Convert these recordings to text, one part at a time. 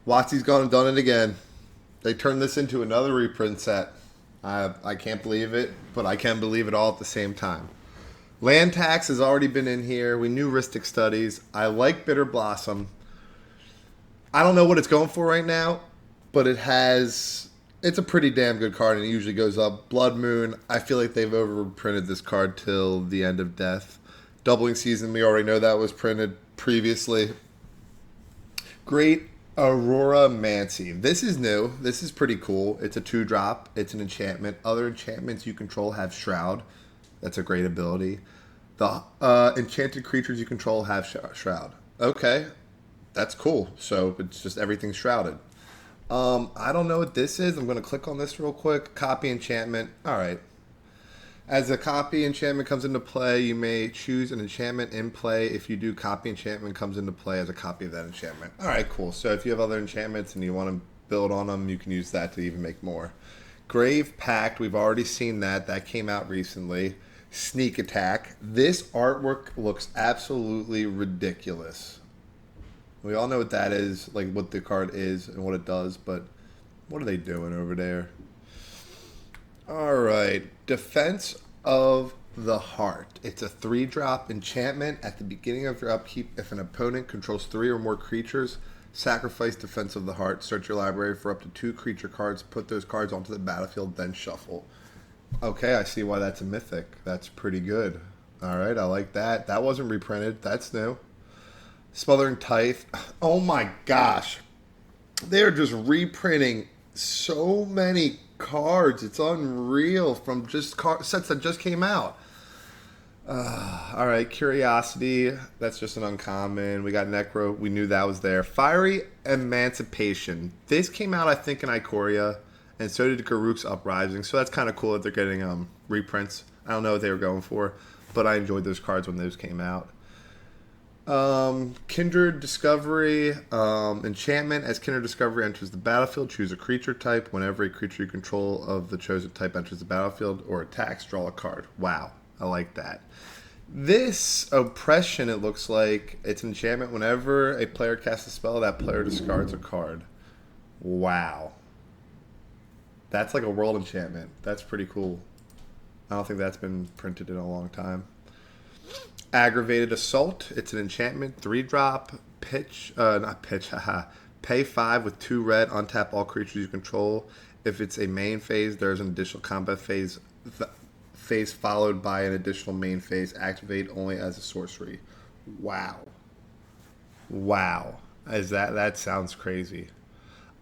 Watsy's gone and done it again. They turned this into another reprint set. I can't believe it, but I can believe it all at the same time. Land Tax has already been in here. We knew Ristic Studies. I like Bitter Blossom. I don't know what it's going for right now, but it's a pretty damn good card, and it usually goes up. Blood Moon, I feel like they've overprinted this card till the end of death. Doubling Season, we already know that was printed previously. Great Aurora Mancy. This is new. This is pretty cool. It's a 2-drop. It's an enchantment. Other enchantments you control have Shroud. That's a great ability. The enchanted creatures you control have Shroud. Okay, that's cool. So it's just everything's shrouded. I don't know what this is. I'm going to click on this real quick. Copy enchantment. All right. As a copy enchantment comes into play, you may choose an enchantment in play. If you do, copy enchantment comes into play as a copy of that enchantment. All right, cool. So if you have other enchantments and you want to build on them, you can use that to even make more. Grave Pact, we've already seen that. That came out recently. Sneak Attack. This artwork looks absolutely ridiculous. We all know what that is, like what the card is and what it does, but what are they doing over there? All right. Defense of the Heart. It's a 3-drop enchantment. At the beginning of your upkeep, if an opponent controls 3 or more creatures, sacrifice Defense of the Heart. Search your library for up to 2 creature cards. Put those cards onto the battlefield, then shuffle. Okay, I see why that's a mythic. That's pretty good. All right, I like that. That wasn't reprinted. That's new. Smothering Tithe. Oh my gosh. They're just reprinting so many cards. It's unreal from just sets that just came out. All right, Curiosity. That's just an uncommon. We got Necro. We knew that was there. Fiery Emancipation. This came out, I think, in Ikoria, and so did Garruk's Uprising. So that's kind of cool that they're getting reprints. I don't know what they were going for, but I enjoyed those cards when those came out. Kindred Discovery, enchantment. As Kindred Discovery enters the battlefield, choose a creature type. Whenever a creature you control of the chosen type enters the battlefield or attacks, draw a card. Wow, I like that. This Oppression, it looks like it's an enchantment. Whenever a player casts a spell, that player discards a card. Wow. That's like a world enchantment. That's pretty cool. I don't think that's been printed in a long time. Aggravated Assault. It's an enchantment. 3-drop. Haha. Pay 5 with 2 red. Untap all creatures you control. If it's a main phase, there's an additional combat phase followed by an additional main phase. Activate only as a sorcery. Wow. Wow. That sounds crazy.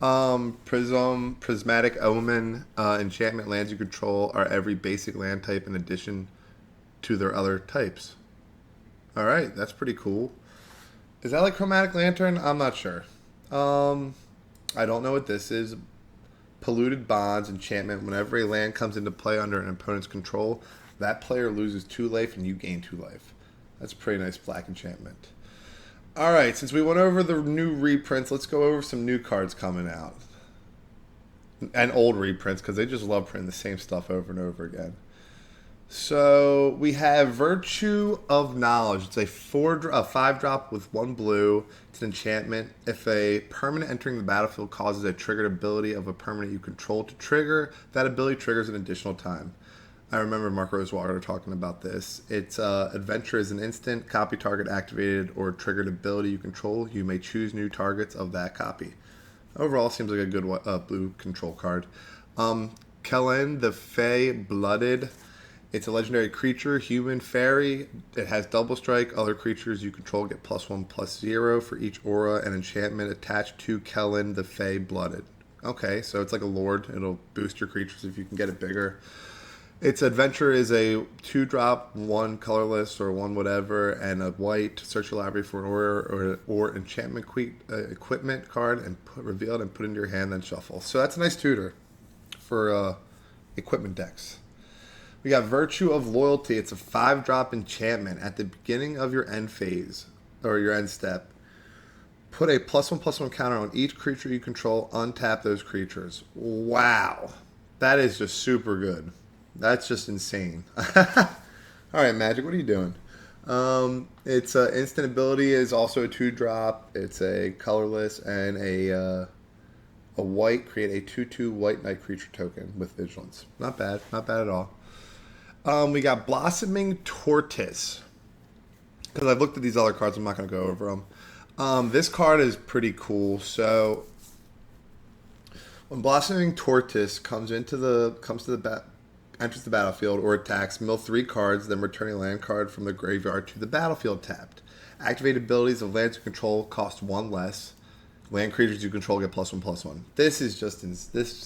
Prismatic Omen. Enchantment lands you control are every basic land type in addition to their other types. All right, that's pretty cool. Is that like Chromatic Lantern? I'm not sure. I don't know what this is. Polluted Bonds, enchantment. Whenever a land comes into play under an opponent's control, that player loses 2 life and you gain 2 life. That's a pretty nice black enchantment. All right, since we went over the new reprints, let's go over some new cards coming out. And old reprints, because they just love printing the same stuff over and over again. So we have Virtue of Knowledge. It's a 5-drop with 1 blue. It's an enchantment. If a permanent entering the battlefield causes a triggered ability of a permanent you control to trigger, that ability triggers an additional time. I remember Mark Rosewater talking about this. It's Adventure is an instant. Copy target activated or triggered ability you control. You may choose new targets of that copy. Overall, seems like a good blue control card. Kellen the Fey Blooded. It's a legendary creature, human, fairy. It has double strike. Other creatures you control get +1/+0 for each aura and enchantment attached to Kellen the Fey Blooded. Okay, so it's like a lord. It'll boost your creatures if you can get it bigger. Its Adventure is a 2-drop, 1 colorless or 1 whatever, and a white. Search your library for an aura or enchantment equipment card and reveal it and put it into your hand, then shuffle. So that's a nice tutor for equipment decks. We got Virtue of Loyalty. It's a 5-drop enchantment. At the beginning of your end phase, or your end step, put a +1/+1 counter on each creature you control. Untap those creatures. Wow. That is just super good. That's just insane. All right, Magic, what are you doing? Its instant ability is also a 2-drop. It's a colorless and a white. Create a 2/2 white knight creature token with vigilance. Not bad. Not bad at all. We got Blossoming Tortoise. Because I've looked at these other cards, I'm not going to go over them. This card is pretty cool. So when Blossoming Tortoise enters the battlefield or attacks, mill 3 cards, then return a land card from the graveyard to the battlefield tapped. Activate abilities of lands you control cost 1 less. Land creatures you control get +1/+1. This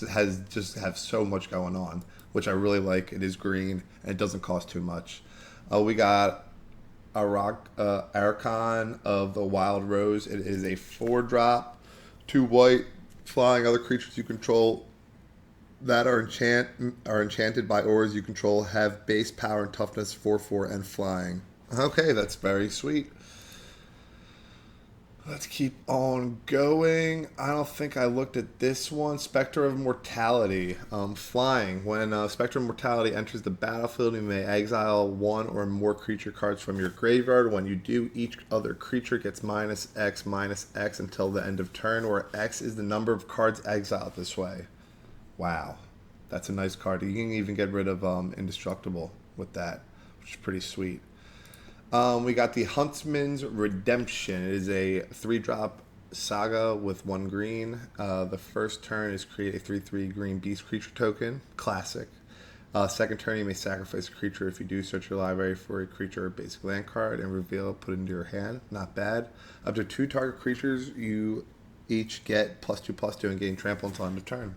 has so much going on, which I really like. It is green and it doesn't cost too much. We got Archon of the Wild Rose. It is a 4-drop, 2 white, flying. Other creatures you control that are enchanted by auras you control have base power and toughness 4/4 and flying. Okay, that's very sweet. Let's keep on going. I don't think I looked at this one. Spectre of Mortality. Flying. When Spectre of Mortality enters the battlefield, you may exile 1 or more creature cards from your graveyard. When you do, each other creature gets -X until the end of turn, where X is the number of cards exiled this way. Wow. That's a nice card. You can even get rid of Indestructible with that, which is pretty sweet. We got the Huntsman's Redemption. It is a 3-drop saga with 1 green. The first turn is create a 3/3 green beast creature token. Classic. Second turn, you may sacrifice a creature. If you do, search your library for a creature or basic land card and reveal it, put it into your hand. Not bad. Up to 2 target creatures, you each get +2/+2 and gain trample until end of turn.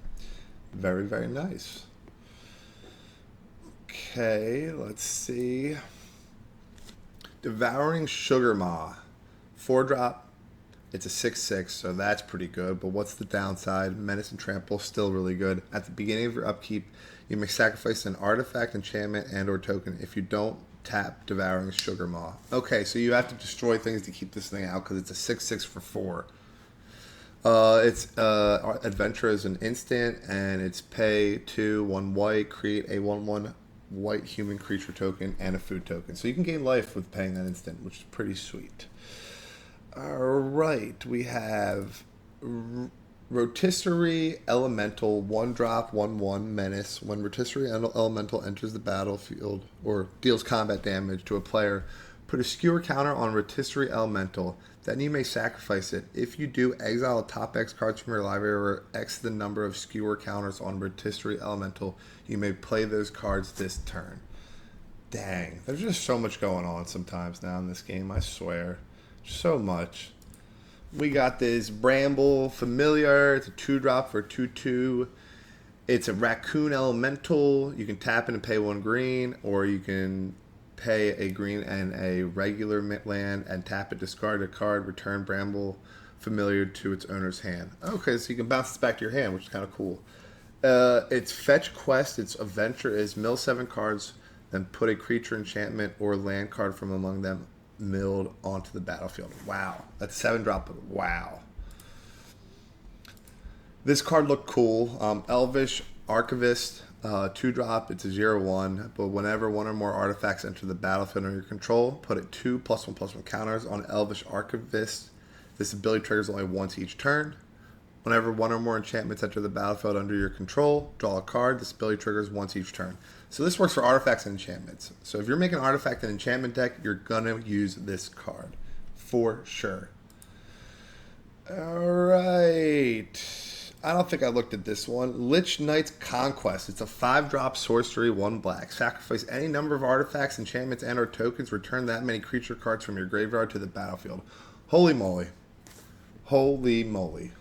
Very, very nice. Okay, let's see. Devouring Sugar Maw. 4-drop. It's a 6/6, so that's pretty good. But what's the downside? Menace and Trample, still really good. At the beginning of your upkeep, you may sacrifice an artifact, enchantment, and or token. If you don't, tap Devouring Sugar Maw. Okay, so you have to destroy things to keep this thing out because it's a 6/6 for 4. It's Adventure is an instant, and it's pay 2, 1 white, create a 1/1 white human creature token and a food token. So you can gain life with paying that instant, which is pretty sweet. Alright, we have Rotisserie Elemental, 1-drop, 1/1 menace. When Rotisserie Elemental enters the battlefield or deals combat damage to a player, put a skewer counter on Rotisserie Elemental. Then you may sacrifice it. If you do, exile top X cards from your library or X the number of skewer counters on Rotisserie Elemental. You may play those cards this turn. Dang, there's just so much going on sometimes now in this game, I swear. So much. We got this Bramble Familiar. It's a 2-drop for 2/2. It's a Raccoon Elemental. You can tap it and pay 1 green, or you can pay a green and a regular land and tap it, discard a card, return Bramble Familiar to its owner's hand. Okay, so you can bounce this back to your hand, which is kind of cool. Its fetch quest, its adventure is mill 7 cards, then put a creature, enchantment, or land card from among them milled onto the battlefield. Wow, that's 7-drop, but wow. This card looked cool. Elvish Archivist, 2-drop, it's a 0/1, but whenever 1 or more artifacts enter the battlefield under your control, put it 2 +1/+1 counters on Elvish Archivist. This ability triggers only once each turn. Whenever 1 or more enchantments enter the battlefield under your control, draw a card. This ability triggers once each turn. So this works for artifacts and enchantments. So if you're making an artifact and enchantment deck, you're going to use this card. For sure. Alright. I don't think I looked at this one. Lich Knight's Conquest. It's a 5-drop sorcery, 1 black. Sacrifice any number of artifacts, enchantments, and or tokens. Return that many creature cards from your graveyard to the battlefield. Holy moly. Holy moly.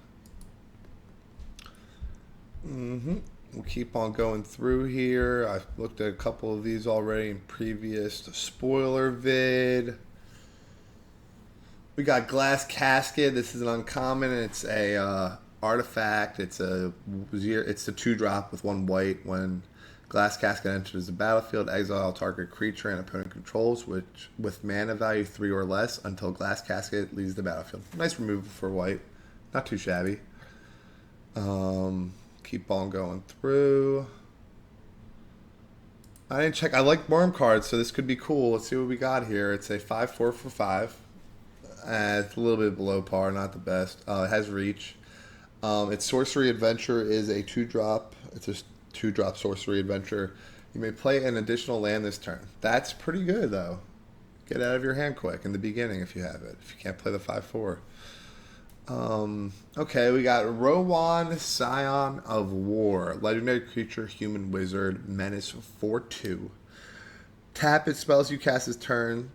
We'll keep on going through here. I've looked at a couple of these already in previous spoiler vid. We got Glass Casket. This is an uncommon. It's a artifact. It's a 2-drop with 1 white. When Glass Casket enters the battlefield, exile target creature and opponent controls, which with mana value 3 or less until Glass Casket leaves the battlefield. Nice removal for white. Not too shabby. Keep on going through. I didn't check. I like worm cards, so this could be cool. Let's see what we got here. It's a 5/4 for 5. It's a little bit below par, not the best. It has reach. Its sorcery adventure is a 2-drop. It's a 2-drop sorcery adventure. You may play an additional land this turn. That's pretty good, though. Get out of your hand quick in the beginning if you have it. If you can't play the 5/4. Okay, we got Rowan, Scion of War. Legendary creature, human wizard, menace 4/2. Tap it, spells you cast this turn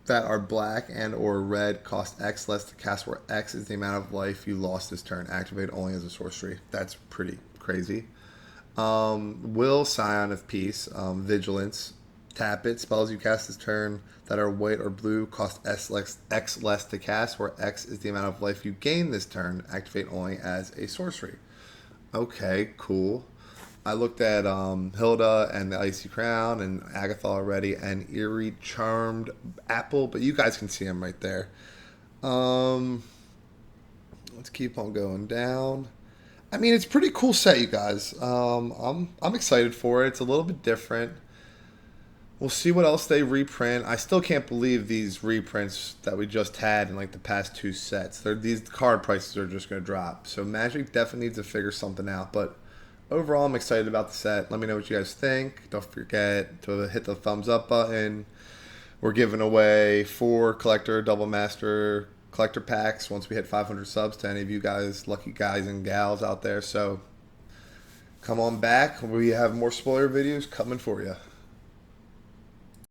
that are black and or red cost X less to cast, where X is the amount of life you lost this turn. Activate only as a sorcery. That's pretty crazy. Will, Scion of Peace. Vigilance. Tap it, spells you cast this turn that are white or blue cost X less to cast, where X is the amount of life you gain this turn. Activate only as a sorcery. Okay, cool. I looked at Hilda and the Icy Crown and Agatha already, and Eerie Charmed Apple, but you guys can see them right there. Let's keep on going down. I mean, it's a pretty cool set, you guys. I'm excited for it. It's a little bit different. We'll see what else they reprint. I still can't believe these reprints that we just had in like the past 2 sets. These card prices are just going to drop. So Magic definitely needs to figure something out. But overall, I'm excited about the set. Let me know what you guys think. Don't forget to hit the thumbs up button. We're giving away 4 collector, double master collector packs once we hit 500 subs to any of you guys, lucky guys and gals out there. So come on back. We have more spoiler videos coming for you.